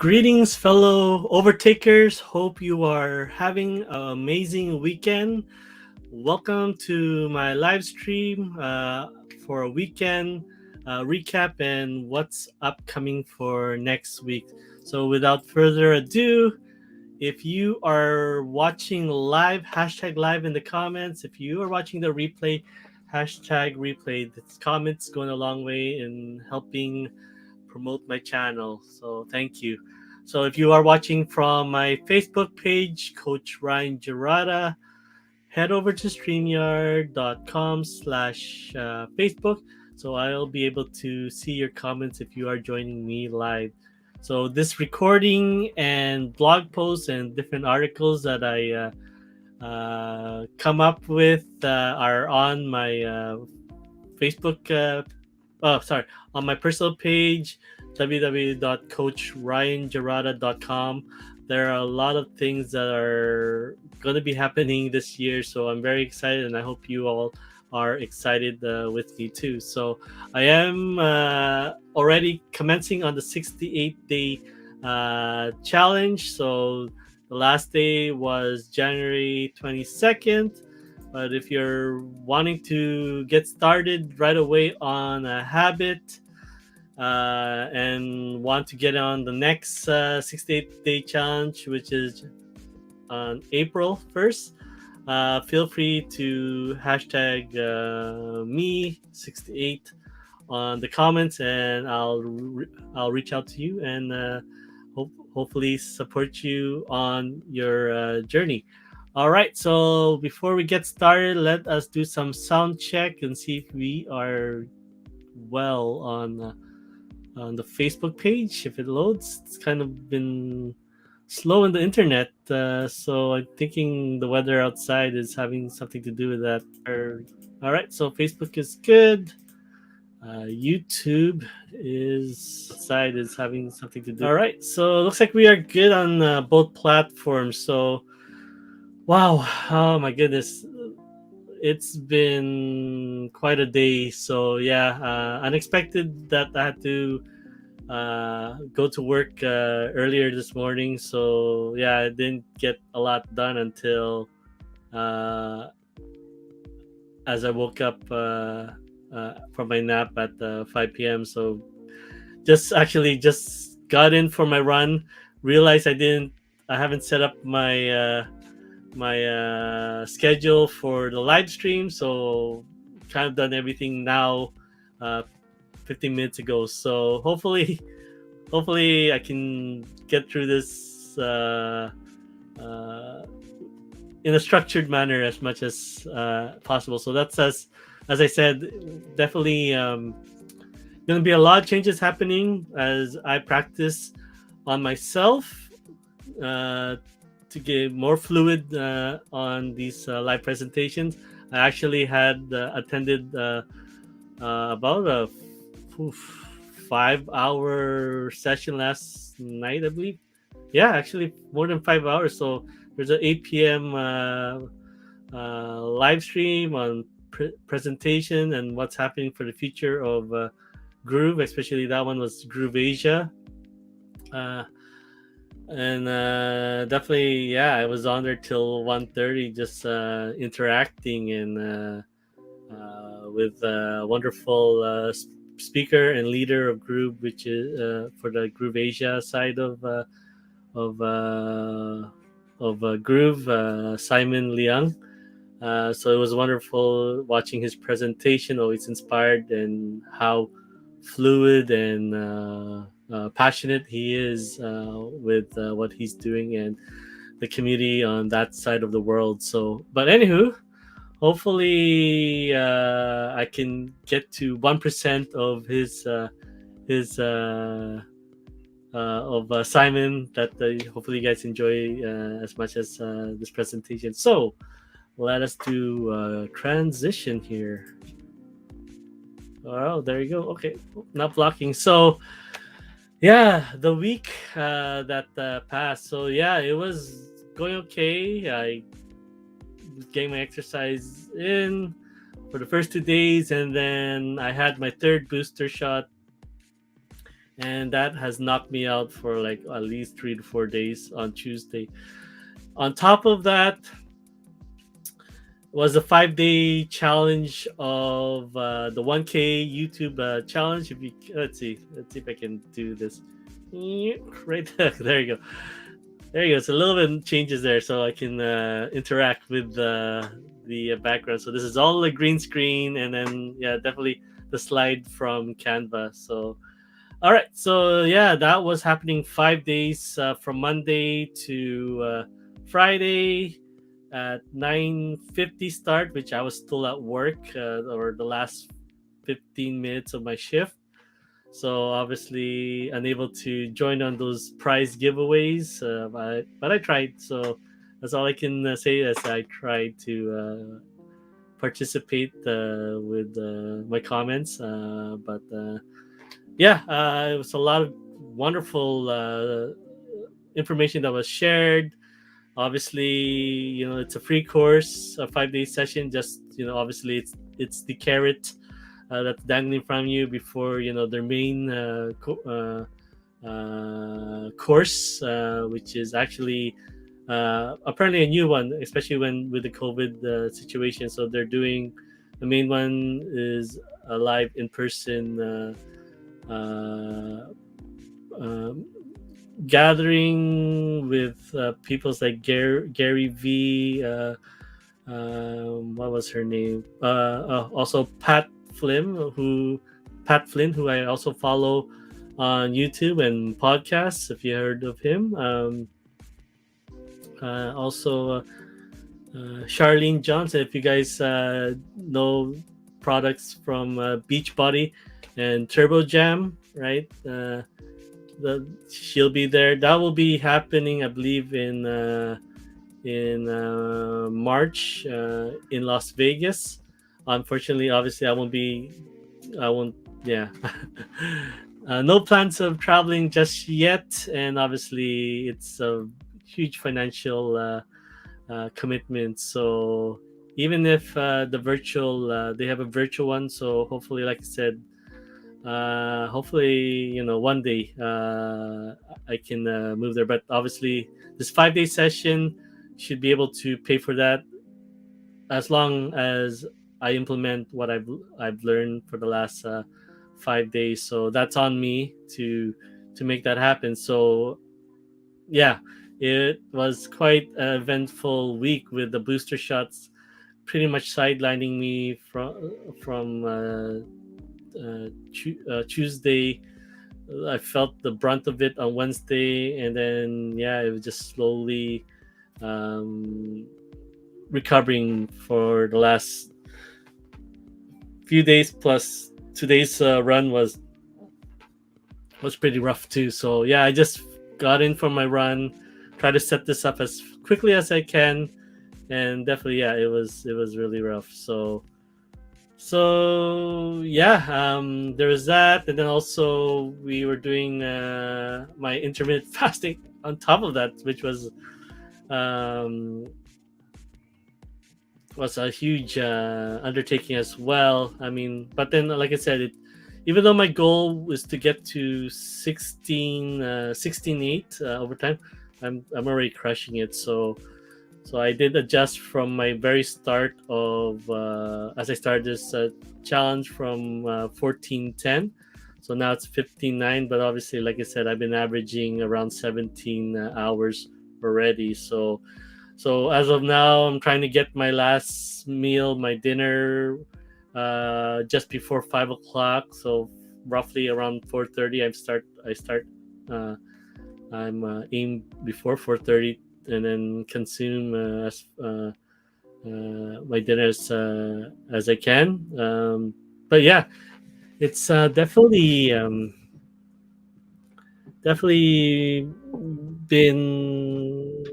Greetings, fellow overtakers. Hope you are having an amazing weekend. Welcome to my live stream for a weekend recap and what's upcoming for next week. So, without further ado, if you are watching live, hashtag live in the comments. If you are watching the replay, hashtag replay. This comments going a long way in helping promote my channel. So thank you. So if you are watching from my Facebook page, Coach Ryan Jarata, head over to streamyard.com/Facebook. So I'll be able to see your comments if you are joining me live. So this recording and blog posts and different articles that I come up with are on my Facebook on my personal page, www.coachryanjarata.com. There are a lot of things that are going to be happening this year, so I'm very excited, and I hope you all are excited with me too. So I am already commencing on the 68-day challenge. So the last day was January 22nd. But if you're wanting to get started right away on a habit and want to get on the next 68-day challenge, which is on April 1st, feel free to hashtag me68 on the comments, and I'll reach out to you and hopefully support you on your journey. All right, so before we get started, let us do some sound check and see if we are well on the Facebook page. If it loads, it's kind of been slow in the internet, so I'm thinking the weather outside is having something to do with that. All right, so Facebook is good. YouTube is outside is having something to do. All right, so it looks like we are good on both platforms. So wow, oh my goodness, it's been quite a day. So yeah, unexpected that I had to go to work earlier this morning. So yeah, I didn't get a lot done until uh, as I woke up from my nap at 5 p.m. So just got in for my run. Realized I haven't set up my schedule for the live stream, so kind of done everything now 15 minutes ago. So hopefully I can get through this in a structured manner as much as possible. So that's as I said, definitely going to be a lot of changes happening as I practice on myself to get more fluid on these live presentations. I actually had attended about a 5-hour session last night, I believe. Yeah, actually more than 5 hours. So there's an 8 p.m. Live stream on presentation and what's happening for the future of Groove, especially that one was Groove Asia. And definitely, yeah, I was on there till 1:30, just interacting and with a wonderful speaker and leader of Groove, which is for the Groove Asia side of Groove, Simon Liang. So it was wonderful watching his presentation. Always inspired and how fluid and passionate he is with what he's doing and the community on that side of the world. So, but anywho, hopefully I can get to 1% of his of Simon. That hopefully you guys enjoy as much as this presentation. So let us do transition here. Oh, there you go. Okay, not blocking. So yeah, the week that passed. So yeah, it was going okay. I was getting my exercise in for the first 2 days, and then I had my third booster shot and that has knocked me out for like at least 3 to 4 days on Tuesday. On top of that, was a 5 day challenge of the 1K YouTube challenge. If you let's see if I can do this. Right there you go. There you go. It's a little bit changes there, so I can interact with the background. So this is all a green screen, and then yeah, definitely the slide from Canva. So all right, so yeah, that was happening 5 days from Monday to Friday at 9:50 start, which I was still at work or the last 15 minutes of my shift. So obviously unable to join on those prize giveaways, but I tried. So that's all I can say as I tried to participate with my comments. But yeah, it was a lot of wonderful information that was shared. Obviously, it's a free course, a 5 day session. Just obviously, it's the carrot that's dangling from you before their main course, which is actually apparently a new one, especially when with the COVID situation. So they're doing the main one is a live in person. Um, Gathering with people's like Gary V. What was her name? Also Pat Flynn, who I also follow on YouTube and podcasts. If you heard of him, also Charlene Johnson. If you guys know products from Beachbody and Turbo Jam, right? She'll be there. That will be happening, I believe, in March in Las Vegas. Unfortunately, obviously, I won't be. I won't. Yeah. No plans of traveling just yet, and obviously, it's a huge financial commitment. So even if they have a virtual one, so hopefully, like I said, hopefully one day I can move there. But obviously this 5 day session should be able to pay for that as long as I implement what I've learned for the last 5 days. So that's on me to make that happen. So yeah, it was quite an eventful week with the booster shots pretty much sidelining me from Tuesday. I felt the brunt of it on Wednesday, and then yeah, it was just slowly um, recovering for the last few days. Plus today's run was pretty rough too. So yeah, I just got in for my run, try to set this up as quickly as I can, and definitely yeah, it was really rough. So yeah, there was that, and then also we were doing my intermittent fasting on top of that, which um, was a huge undertaking as well. I mean, but then like I said, even though my goal was to get to 16:8 over time, I'm already crushing it. So I did adjust from my very start of as I started this challenge from 14:10. So now it's 15:9. But obviously, like I said, I've been averaging around 17 hours already. So as of now, I'm trying to get my last meal, my dinner, just before 5 o'clock. So roughly around 4:30, I start. Uh, I'm aim before 4:30, and then consume my dinner as I can. But yeah, it's definitely been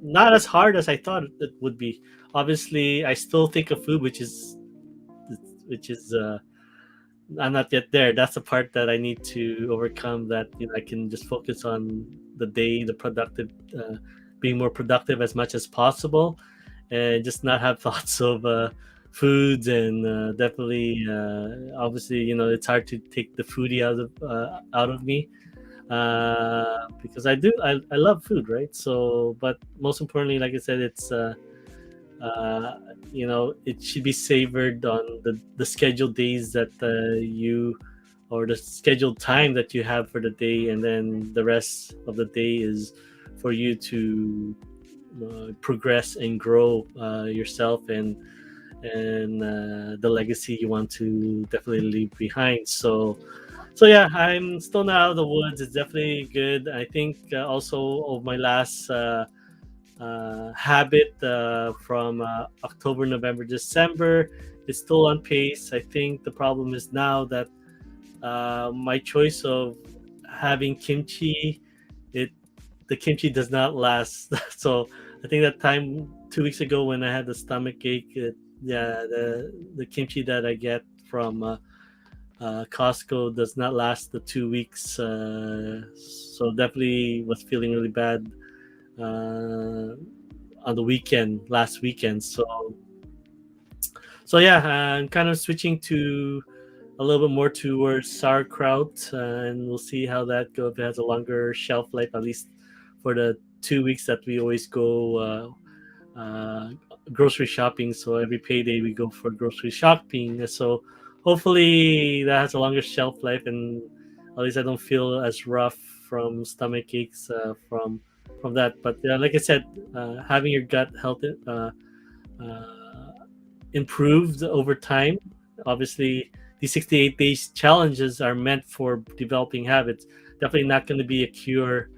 not as hard as I thought it would be. Obviously, I still think of food, which is I'm not yet there. That's the part that I need to overcome. That I can just focus on the day, the productive, being more productive as much as possible, and just not have thoughts of foods, and definitely, obviously, it's hard to take the foodie out of me, because I love food, right? So, but most importantly, like I said, it's uh, it should be savored on the scheduled days that you or the scheduled time that you have for the day, and then the rest of the day is for you to progress and grow yourself, and the legacy you want to definitely leave behind. So yeah, I'm still not out of the woods. It's definitely good. I think also of my last habit from October, November, December is still on pace. I think the problem is now that my choice of having kimchi, it the kimchi does not last. So I think that time 2 weeks ago when I had the stomach ache, yeah, the kimchi that I get from Costco does not last the 2 weeks. So definitely was feeling really bad uh, on the weekend, last weekend. So yeah, I'm kind of switching to a little bit more towards sauerkraut, and we'll see how that goes. If it has a longer shelf life, at least for the 2 weeks that we always go grocery shopping. So every payday we go for grocery shopping. So hopefully that has a longer shelf life, and at least I don't feel as rough from stomach aches from that. But like I said, having your gut health uh, improved over time. Obviously, these 68 days challenges are meant for developing habits. Definitely not going to be a cure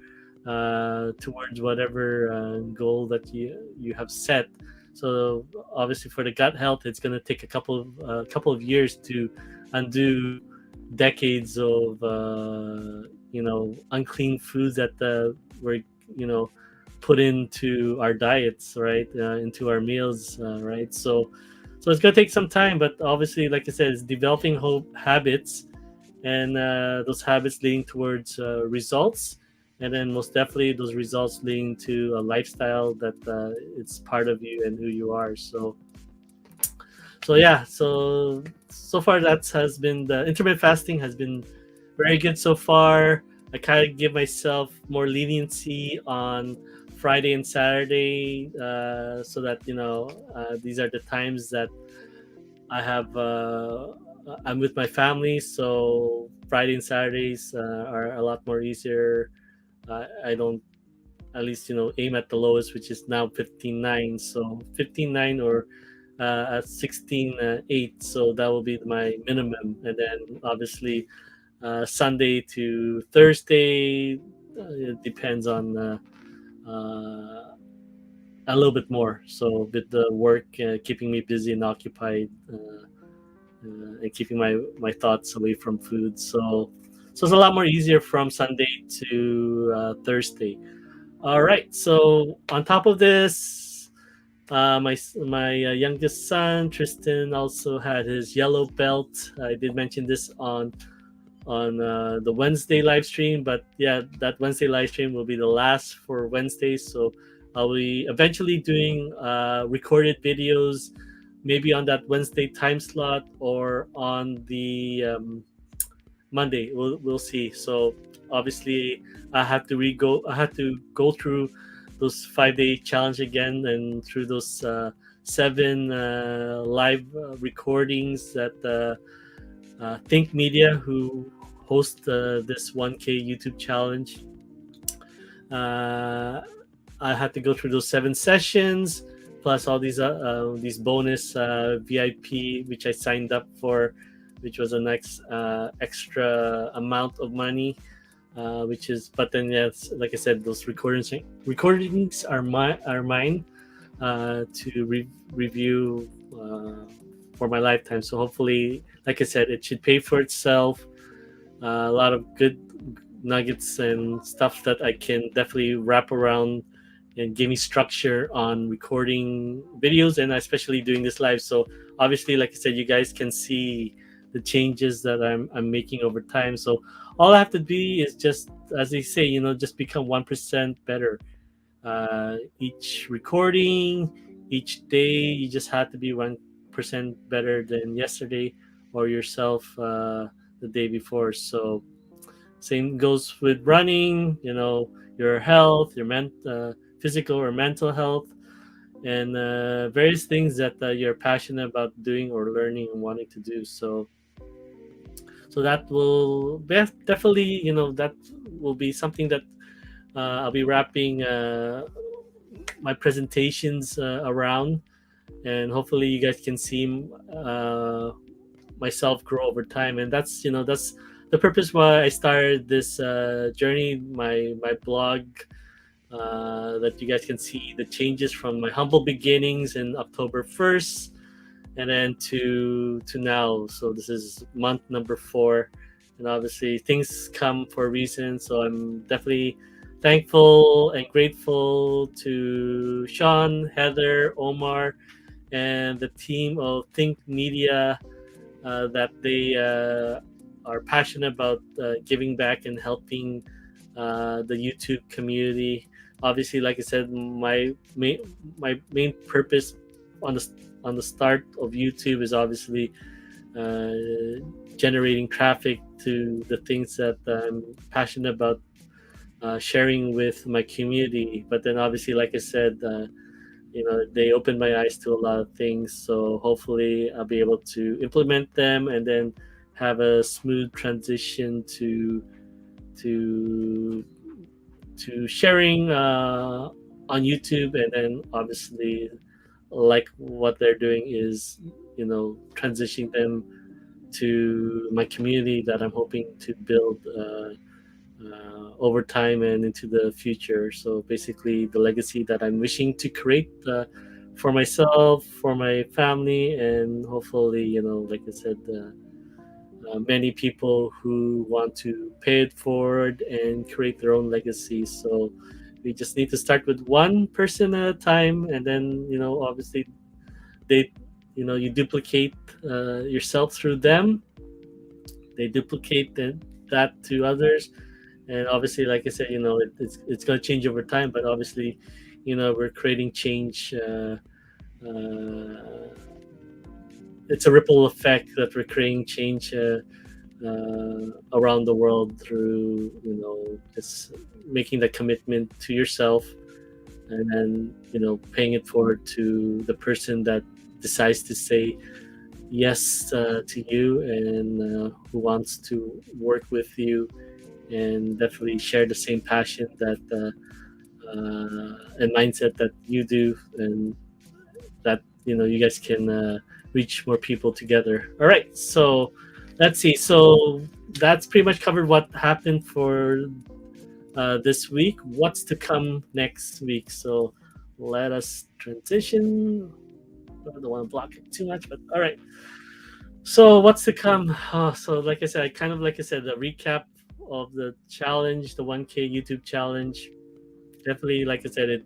towards whatever goal that you have set. So obviously, for the gut health, it's going to take a couple of years to undo decades of unclean foods that were you know put into our diets, right? Into our meals, right? So it's gonna take some time, but obviously, like I said, it's developing habits, and those habits leading towards results, and then most definitely those results leading to a lifestyle that it's part of you and who you are. So yeah, so far that has been the intermittent fasting has been very good so far. I kind of give myself more leniency on Friday and Saturday, so that these are the times that I have I'm with my family. So Friday and Saturdays are a lot more easier. I don't, at least aim at the lowest, which is now 15.9. So 15.9 or at 16.8. So that will be my minimum, and then obviously Sunday to Thursday, it depends on a little bit more. So with the work keeping me busy and occupied, and keeping my thoughts away from food. So it's a lot more easier from Sunday to Thursday. All right. So on top of this, my youngest son Tristan also had his yellow belt. I did mention this on the Wednesday live stream. But yeah, that Wednesday live stream will be the last for Wednesday. So I'll be eventually doing recorded videos, maybe on that Wednesday time slot or on the Monday. We'll see. So obviously, I had to go through those 5 day challenge again, and through those seven live recordings that Think Media, who host this 1K YouTube challenge. Uh, I had to go through those 7 sessions, plus all these bonus VIP, which I signed up for, which was an extra amount of money. Which is, but then yes, like I said, those recordings are mine to review for my lifetime. So hopefully, like I said, it should pay for itself. A lot of good nuggets and stuff that I can definitely wrap around and give me structure on recording videos, and especially doing this live. So obviously, like I said, you guys can see the changes that I'm making over time. So all I have to be is just, as they say, just become 1% better. Each recording, each day, you just have to be 20% better than yesterday or yourself the day before. So same goes with running, your health, your physical or mental health, and various things that you're passionate about doing or learning and wanting to do. So that will definitely, that will be something that I'll be wrapping my presentations around, and hopefully you guys can see myself grow over time. And that's the purpose why I started this journey, my blog, that you guys can see the changes from my humble beginnings in October 1st and then to now. So this is month number 4, and obviously things come for a reason. So I'm definitely thankful and grateful to Sean, Heather, Omar, and the team of Think Media, that they are passionate about giving back and helping the YouTube community. Obviously, like I said, my main purpose on the start of YouTube is obviously uh, generating traffic to the things that I'm passionate about sharing with my community. But then, obviously, like I said, they opened my eyes to a lot of things. So hopefully, I'll be able to implement them and then have a smooth transition to sharing on YouTube, and then obviously, like what they're doing is transitioning them to my community that I'm hoping to build over time and into the future. So basically, the legacy that I'm wishing to create for myself, for my family, and hopefully, like I said, many people who want to pay it forward and create their own legacy. So we just need to start with one person at a time, and then obviously they, you duplicate yourself through them. They duplicate that to others, and obviously, like I said, it's going to change over time. But obviously, we're creating change. Uh, it's a ripple effect that we're creating change around the world through just making the commitment to yourself, and then paying it forward to the person that decides to say yes to you, and who wants to work with you and definitely share the same passion that and mindset that you do, and that you guys can reach more people together. All right, so let's see. So that's pretty much covered what happened for this week. What's to come next week? So let us transition. I don't want to block it too much, but all right. So what's to come? So like I said, the recap of the challenge, the 1K YouTube challenge. Definitely, like I said,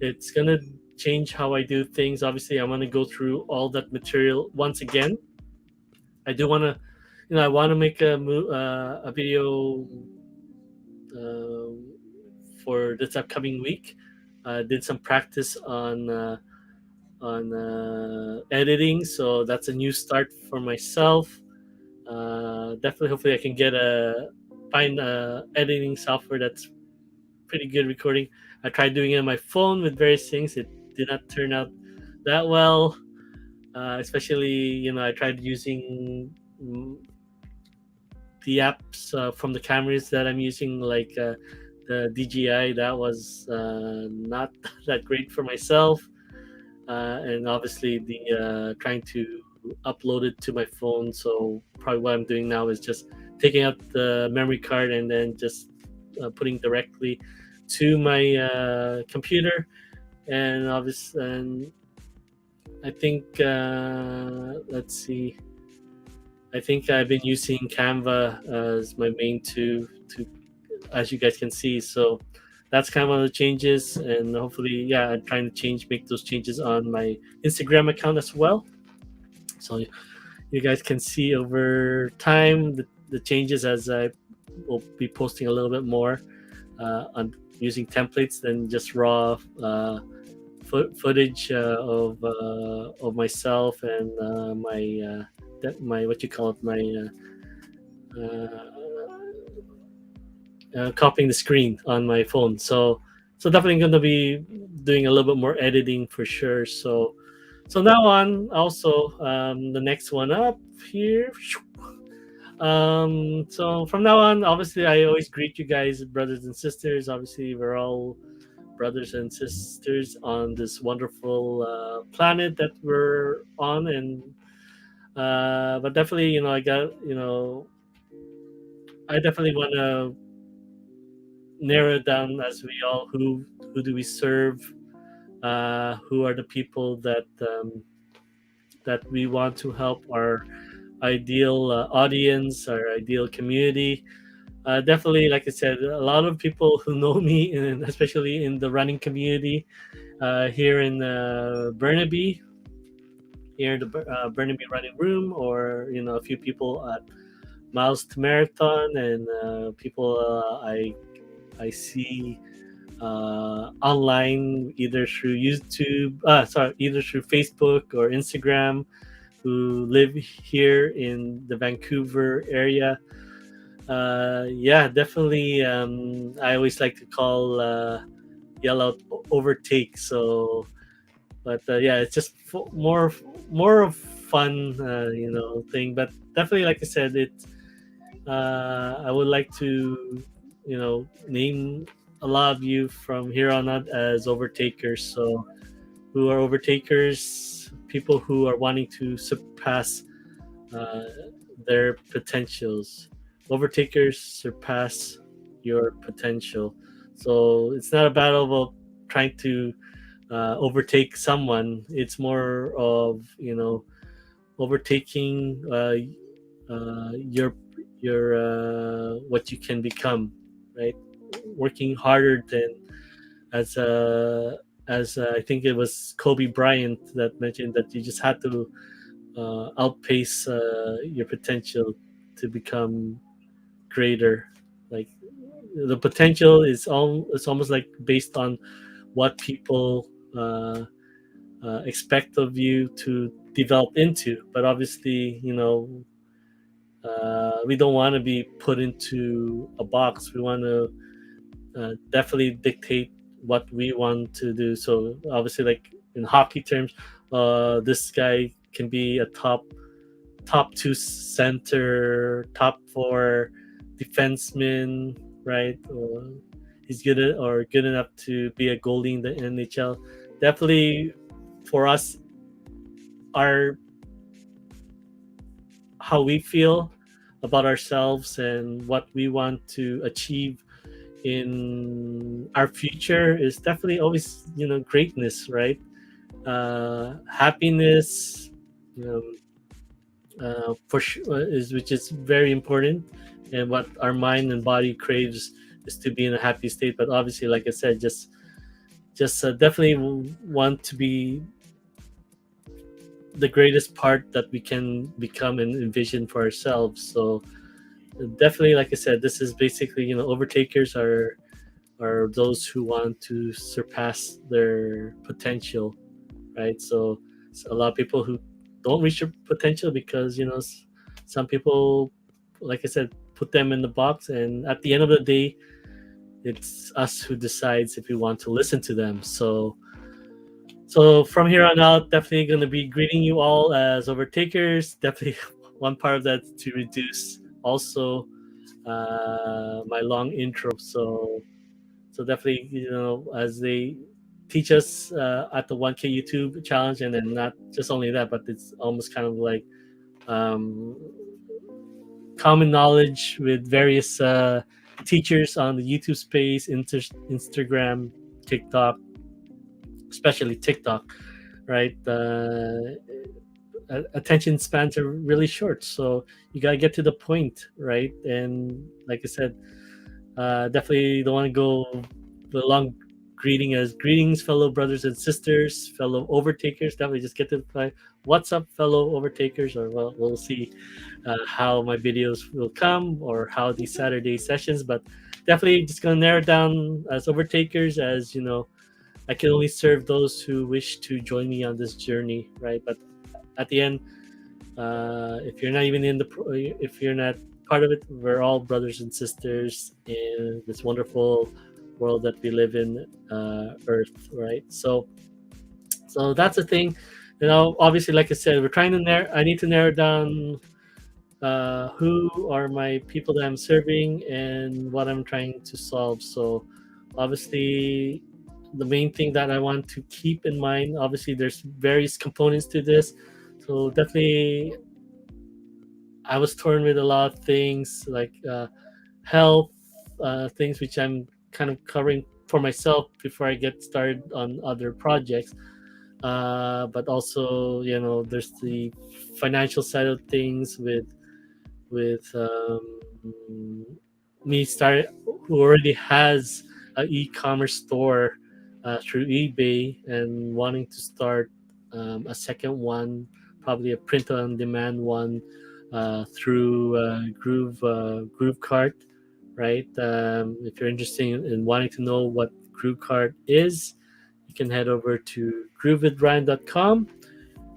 it's gonna change how I do things. Obviously, I want to go through all that material once again. I do want to, I want to make a video uh, for this upcoming week. Did some practice on editing, so that's a new start for myself. Definitely, hopefully, I can find editing software that's pretty good recording. I tried doing it on my phone with various things. It did not turn out that well. Especially, I tried using the apps from the cameras that I'm using, like the DJI. That was not that great for myself. And obviously, the trying to upload it to my phone. So probably what I'm doing now is just taking out the memory card and then just putting directly to my computer. And obviously, and I think let's see. I think I've been using Canva as my main to as you guys can see. So that's kind of one of the changes, and hopefully, yeah, I'm trying to make those changes on my Instagram account as well. So you guys can see over time the changes, as I will be posting a little bit more on using templates than just raw footage of myself and my what you call it, my copying the screen on my phone. So definitely going to be doing a little bit more editing for sure. So now on also the next one up here. So from now on, obviously, I always greet you guys, brothers and sisters. Obviously, we're all brothers and sisters on this wonderful planet that we're on, and but definitely, I definitely want to narrow it down as we all who do we serve, who are the people that we want to help, our ideal audience, our ideal community. Definitely, like I said, a lot of people who know me, and especially in the running community here in Burnaby, here in the Burnaby Running Room, or a few people at Miles to Marathon, and people I see online either through YouTube, either through Facebook or Instagram, who live here in the Vancouver area. Yeah, definitely. I always like to call yell out overtake. So, but yeah, it's just more of fun, thing. But definitely, like I said, I would like to, name a lot of you from here on out as overtakers. So, who are overtakers? People who are wanting to surpass uh, their potentials. Overtakers surpass your potential. So it's not a battle of trying to overtake someone. It's more of overtaking your what you can become, right? Working harder than as I think it was Kobe Bryant that mentioned that you just had to outpace your potential to become greater. Like the potential is it's almost like based on what people expect of you to develop into. But obviously, we don't want to be put into a box. We want to definitely dictate what we want to do. So obviously, like in hockey terms, this guy can be a top two center, top four defenseman, right? He's good enough to be a goalie in the NHL. Definitely, for us, our how we feel about ourselves and what we want to achieve in our future is definitely always greatness, right? Happiness, um, for sure, is which is very important, and what our mind and body craves is to be in a happy state. But obviously, like I said, just definitely want to be the greatest part that we can become and envision for ourselves. So definitely, like I said, this is basically overtakers are those who want to surpass their potential, right? So, a lot of people who don't reach their potential because some people, like I said, put them in the box, and at the end of the day, it's us who decides if we want to listen to them. So from here on out, definitely going to be greeting you all as overtakers. Definitely one part of that to reduce also my long intro. So definitely, as they teach us at the 1K YouTube challenge, and then not just only that, but it's almost kind of like um, common knowledge with various teachers on the YouTube space, Instagram, TikTok, especially TikTok, right? Attention spans are really short, so you gotta get to the point, right? And like I said, definitely don't want to go the long greeting as greetings, fellow brothers and sisters, fellow overtakers. Definitely just get to the point. What's up, fellow overtakers? Or well, we'll see how my videos will come or how these Saturday sessions. But definitely just gonna narrow it down as overtakers, as I can only serve those who wish to join me on this journey, right? But at the end, if you're not even in if you're not part of it, we're all brothers and sisters in this wonderful world that we live in, Earth, right? So that's the thing. Obviously, like I said, we're trying to narrow. I need to narrow down who are my people that I'm serving and what I'm trying to solve. So, obviously, the main thing that I want to keep in mind, obviously, there's various components to this. So, definitely, I was torn with a lot of things like health, things which I'm kind of covering for myself before I get started on other projects. But also, there's the financial side of things with me start who already has an e-commerce store through eBay and wanting to start a second one, probably a print on demand one through Groove Cart, right? If you're interested in wanting to know what Groove Cart is, you can head over to growwithvideo.com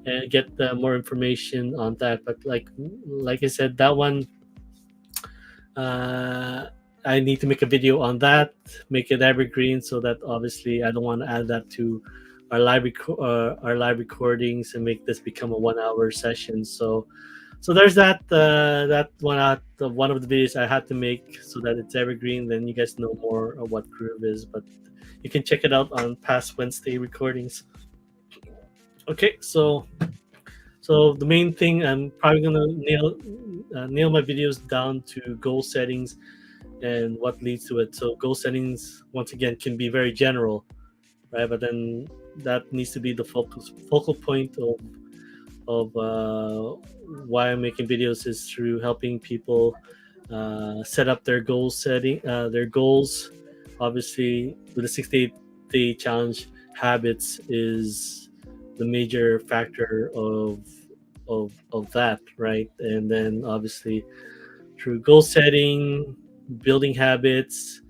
and get more information on that. But like I said, that one uh, I need to make a video on that, make it evergreen, so that obviously I don't want to add that to our live recordings and make this become a 1 hour session. So there's that one of the videos I had to make so that it's evergreen. Then you guys know more of what Groove is, but you can check it out on past Wednesday recordings. Okay, so the main thing I'm probably gonna nail my videos down to goal settings and what leads to it. So goal settings once again can be very general, right? But then that needs to be the focal point of why I'm making videos is through helping people set up their goals. Obviously, with the 68-day challenge, habits is the major factor of that, right? And then obviously through goal setting, building habits,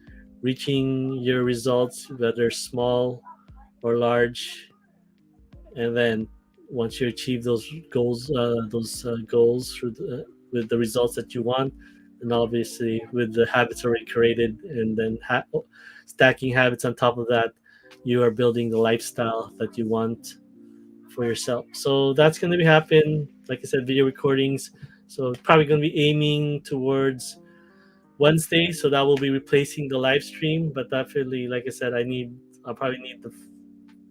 reaching your results, whether small or large, and then once you achieve those goals with the results that you want, and obviously with the habits already created, and then stacking habits on top of that, you are building the lifestyle that you want for yourself. So that's going to be happen. Like I said, video recordings. So probably going to be aiming towards Wednesday. So that will be replacing the live stream. But definitely, like I said, I'll probably need the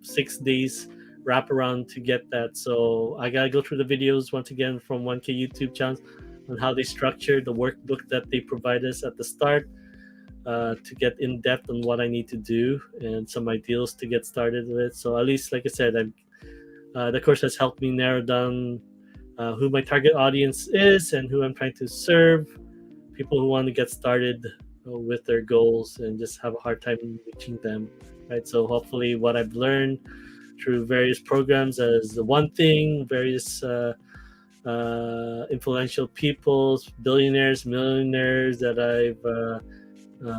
6 days wraparound to get that. So I gotta go through the videos once again from 1K YouTube channels on how they structure the workbook that they provide us at the start to get in depth on what I need to do and some ideals to get started with. So at least, like I said, the course has helped me narrow down who my target audience is and who I'm trying to serve. People who want to get started with their goals and just have a hard time reaching them, right? So hopefully, what I've learned through various programs as the one thing, various influential people, billionaires, millionaires that I've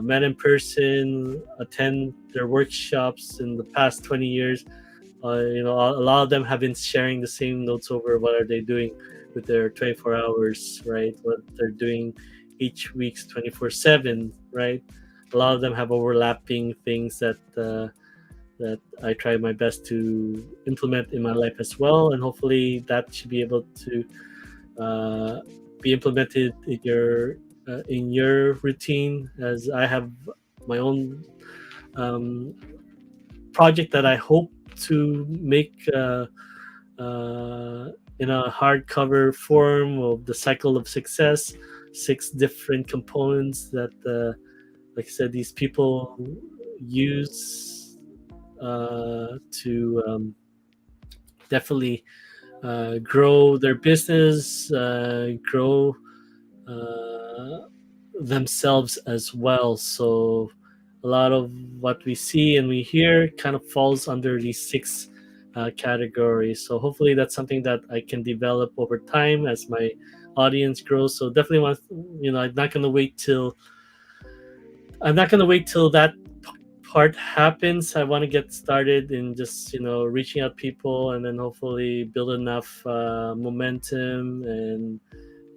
met in person, attend their workshops in the past 20 years. A lot of them have been sharing the same notes over what are they doing with their 24 hours, right? What they're doing each week's 24/7, right? A lot of them have overlapping things that I try my best to implement in my life as well, and hopefully that should be able to uh, be implemented in your routine. As I have my own um, project that I hope to make in a hardcover form of the cycle of success, 6 different components that, like I said, these people use to definitely grow their business, grow uh, themselves as well. So a lot of what we see and we hear kind of falls under these 6 categories. So hopefully that's something that I can develop over time as my audience grows. So definitely want, I'm not going to wait till that part happens, I want to get started in just reaching out people, and then hopefully build enough momentum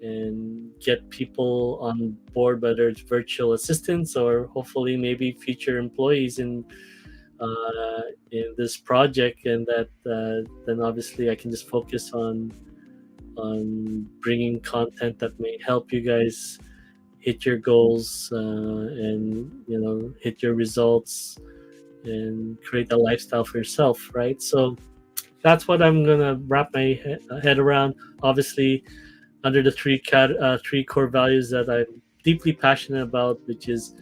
and get people on board, whether it's virtual assistants or hopefully maybe future employees in this project, and that then obviously I can just focus on bringing content that may help you guys hit your goals, and hit your results and create a lifestyle for yourself, right? So that's what I'm gonna wrap my head around. Obviously, under the three core values that I'm deeply passionate about, which is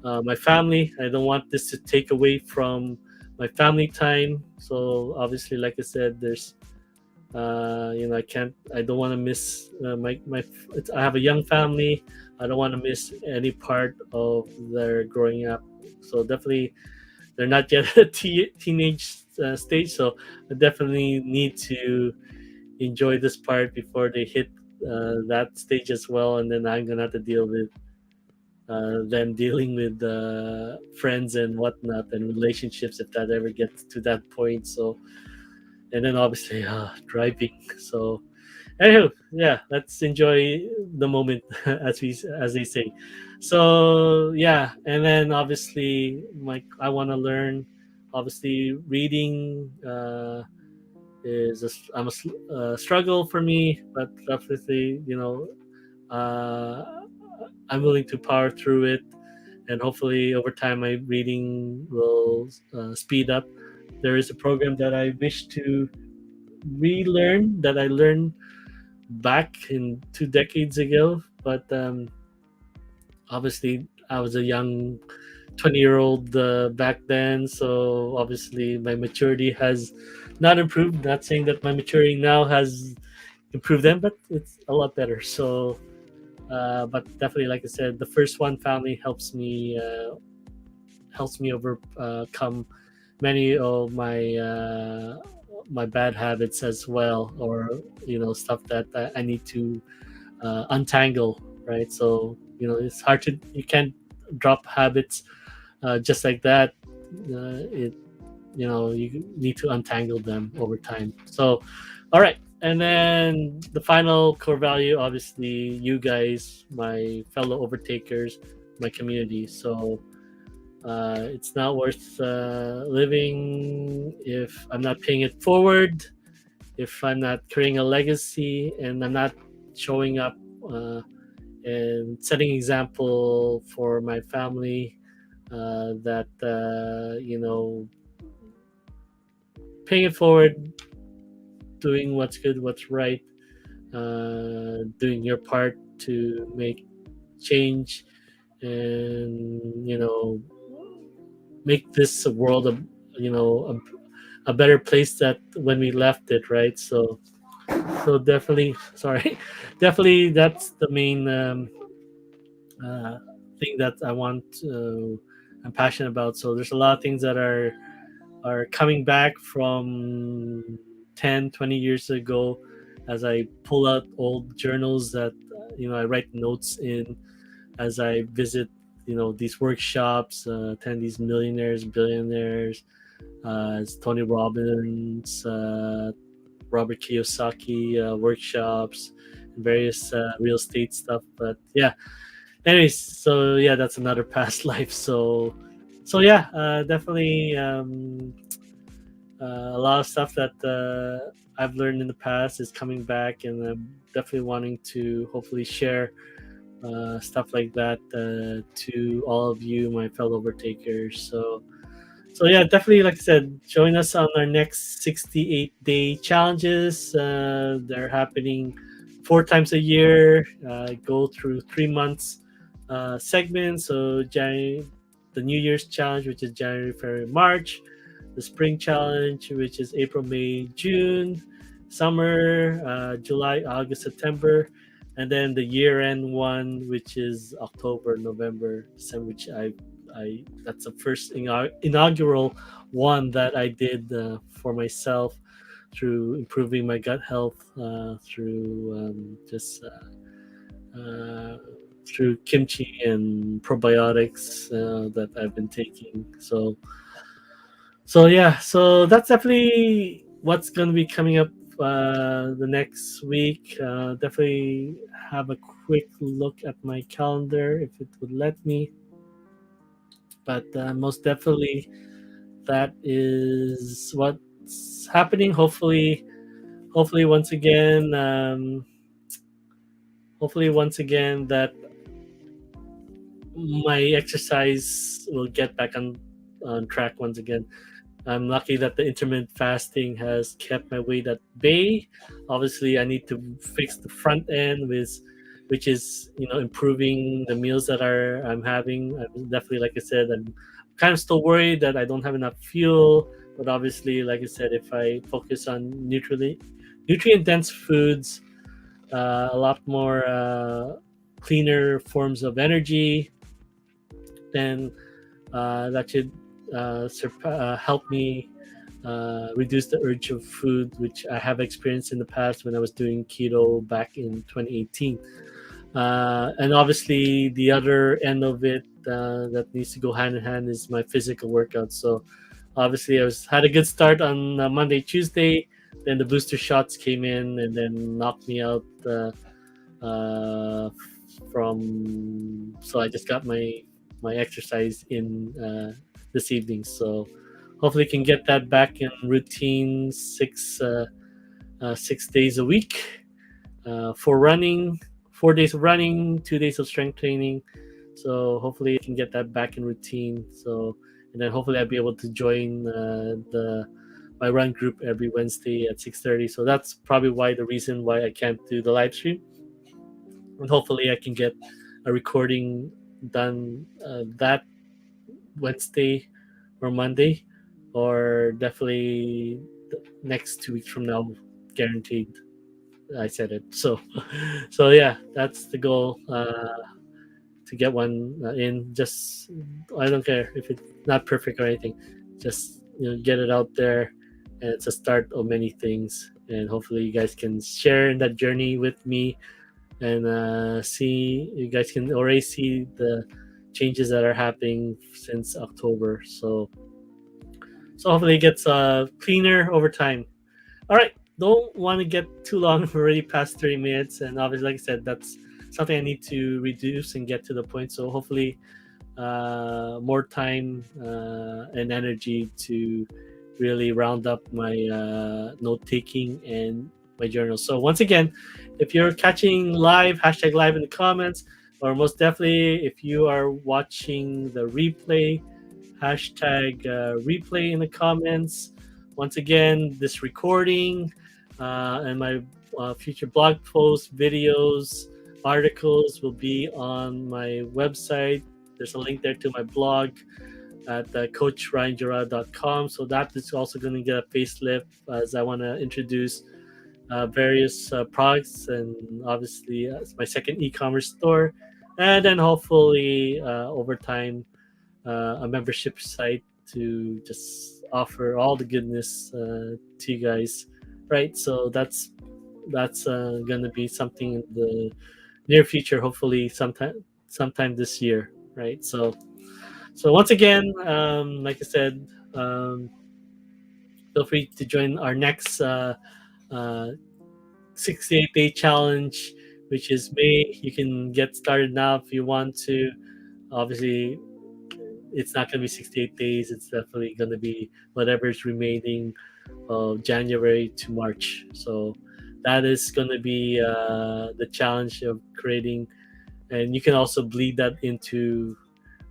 my family. I don't want this to take away from my family time. So obviously, like I said, there's I don't want to miss I have a young family. I don't want to miss any part of their growing up. So definitely, they're not yet a teenage stage. So I definitely need to enjoy this part before they hit that stage as well. And then I'm gonna have to deal with them dealing with friends and whatnot and relationships if that ever gets to that point. So, and then obviously driving. So anywho, yeah, let's enjoy the moment as they say. So yeah, and then obviously, I want to learn. Obviously, reading is a struggle for me, but definitely, I'm willing to power through it, and hopefully over time my reading will speed up. There is a program that I wish to relearn that I learned back in 2 decades ago, but obviously I was a young 20-year-old back then, so obviously my maturity has not improved. Not saying that my maturity now has improved them, but it's a lot better. So but definitely, like I said, the first one, family, helps me overcome many of my bad habits as well, or stuff that I need to untangle, right? So it's hard to you can't drop habits just like that. It you need to untangle them over time. So all right, and then the final core value, obviously, you guys, my fellow overtakers, my community. So it's not worth living if I'm not paying it forward, if I'm not creating a legacy, and I'm not showing up and setting example for my family, that paying it forward, doing what's good, what's right, doing your part to make change, and make this world a better place that when we left it, right? So definitely, sorry, definitely that's the main uh, thing that I'm passionate about. So there's a lot of things that are coming back from 10, 20 years ago, as I pull out old journals that I write notes in, as I visit these workshops, attend these millionaires, billionaires, as Tony Robbins, Robert Kiyosaki workshops, and various real estate stuff. But yeah, anyways, so yeah, that's another past life. So yeah, definitely a lot of stuff that I've learned in the past is coming back, and I'm definitely wanting to hopefully share stuff like that to all of you, my fellow overtakers. So yeah, definitely, like I said, join us on our next 68-day challenges. They're happening 4 times a year. Go through 3 months segments. So January, the New Year's challenge, which is January, February, March. The spring challenge, which is April, May, June. Summer, July, August, September. And then the year-end one, which is October, November, December, which I that's the first inaugural one that I did for myself, through improving my gut health, through just through kimchi and probiotics that I've been taking. So yeah, so that's definitely what's going to be coming up the next week. Definitely have a quick look at my calendar if it would let me. But most definitely, that is what's happening. Hopefully, hopefully once again that my exercise will get back on track once again. I'm lucky that the intermittent fasting has kept my weight at bay. Obviously, I need to fix the front end, which is improving the meals that I'm having. I'm definitely, like I said, I'm kind of still worried that I don't have enough fuel. But obviously, like I said, if I focus on nutrient dense foods, a lot more cleaner forms of energy, then that should help me reduce the urge of food, which I have experienced in the past when I was doing keto back in 2018. And obviously, the other end of it that needs to go hand in hand is my physical workout. So obviously, had a good start on Monday, Tuesday. Then the booster shots came in and then knocked me out uh, from. So I just got my exercise in this evening. So hopefully can get that back in routine 6 days a week for running, 4 days of running, 2 days of strength training. So hopefully I can get that back in routine. So and then hopefully I'll be able to join the my run group every Wednesday at 6:30. So that's probably the reason why I can't do the live stream. And hopefully I can get a recording done that Wednesday or Monday, or definitely the next 2 weeks from now, guaranteed. I said it. So yeah, that's the goal to get one in. Just I don't care if it's not perfect or anything. Just get it out there, and it's a start of many things. And hopefully, you guys can share in that journey with me, and see you guys can already see the changes that are happening since October. So hopefully it gets cleaner over time. All right, don't want to get too long. We're already past 30 minutes, and obviously, like I said, that's something I need to reduce and get to the point. So hopefully, more time and energy to really round up my note taking and my journal. So once again, if you're catching live, hashtag live in the comments, or most definitely if you are watching the replay, hashtag replay in the comments. Once again, this recording and my future blog posts, videos, articles will be on my website. There's a link there to my blog at coachryanjarata.com. So that is also going to get a facelift as I want to introduce various products, and obviously it's my second e-commerce store, and then hopefully over time a membership site to just offer all the goodness to you guys, right? So that's going to be something in the near future, hopefully sometime this year, right? So once again, like I said, feel free to join our next uh, 68-day challenge, which is May. You can get started now if you want to. Obviously, it's not going to be 68 days. It's definitely going to be whatever is remaining of January to March. So that is going to be the challenge of creating, and you can also bleed that into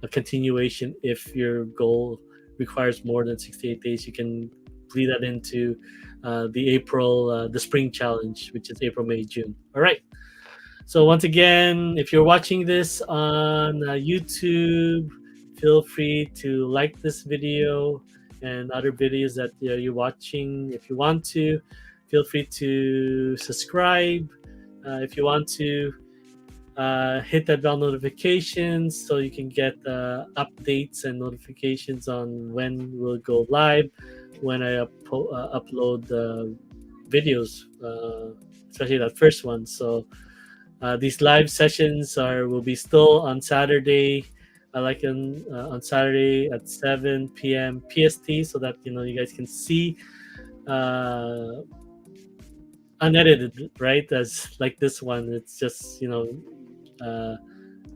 a continuation. If your goal requires more than 68 days, you can bleed that into the spring challenge, which is April, May, June. All right. So once again, if you're watching this on YouTube, feel free to like this video and other videos that you're watching. If you want to, feel free to subscribe. If you want to, hit that bell notifications so you can get updates and notifications on when we'll go live, when I upload the videos, especially that first one. So These live sessions are will be still on Saturday. I like on Saturday at 7 p.m. PST, so that you guys can see uh, unedited, right? As like this one, it's just uh,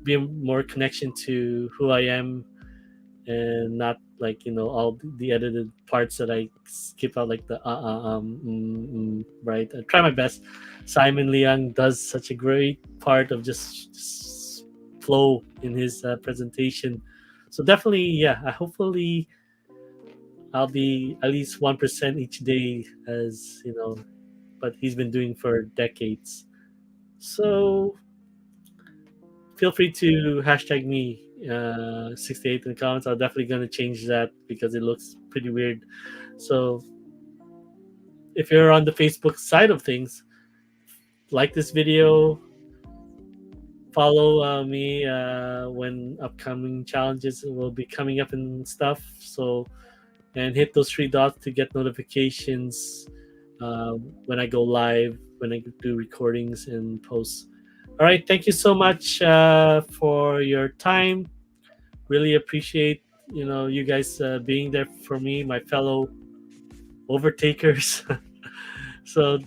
be more connection to who I am, and not like all the edited parts that I skip out, like the right. I try my best. Simon Leung does such a great part of just flow in his presentation. So definitely, yeah. Hopefully, I'll be at least 1% each day, as but he's been doing for decades. So feel free to hashtag me 68 in the comments. I'm definitely going to change that because it looks pretty weird. So if you're on the Facebook side of things, like this video, follow me when upcoming challenges will be coming up and stuff. So, and hit those three dots to get notifications when I go live, when I do recordings and posts. All right, thank you so much for your time. Really appreciate you guys being there for me, my fellow overtakers. So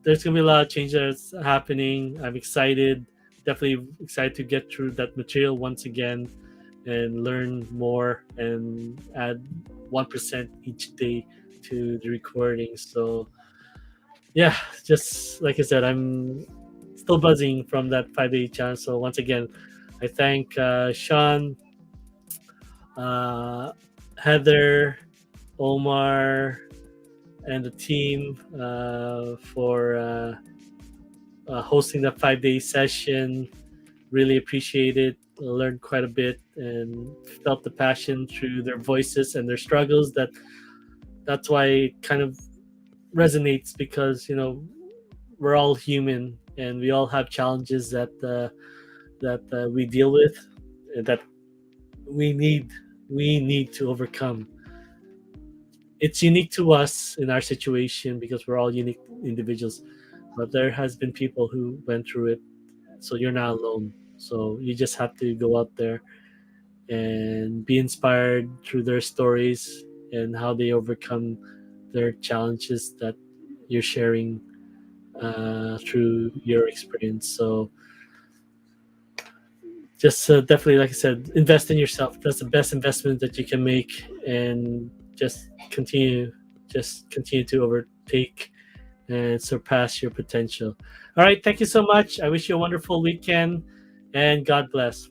there's gonna be a lot of change that's happening. I'm excited, definitely excited to get through that material once again and learn more and add 1% each day to the recording. So yeah, just like I said, I'm still buzzing from that 5 day challenge. So once again, I thank Sean, uh, Heather, Omar, and the team for hosting that 5 day session. Really appreciate it. Learned quite a bit and felt the passion through their voices and their struggles. That's why it kind of resonates, because we're all human and we all have challenges that we deal with, that we need we need to overcome. It's unique to us in our situation because we're all unique individuals, but there has been people who went through it, so you're not alone. So you just have to go out there and be inspired through their stories and how they overcome their challenges that you're sharing through your experience. So just definitely, like I said, invest in yourself. That's the best investment that you can make, and just continue to overtake and surpass your potential. All right, thank you so much. I wish you a wonderful weekend, and God bless.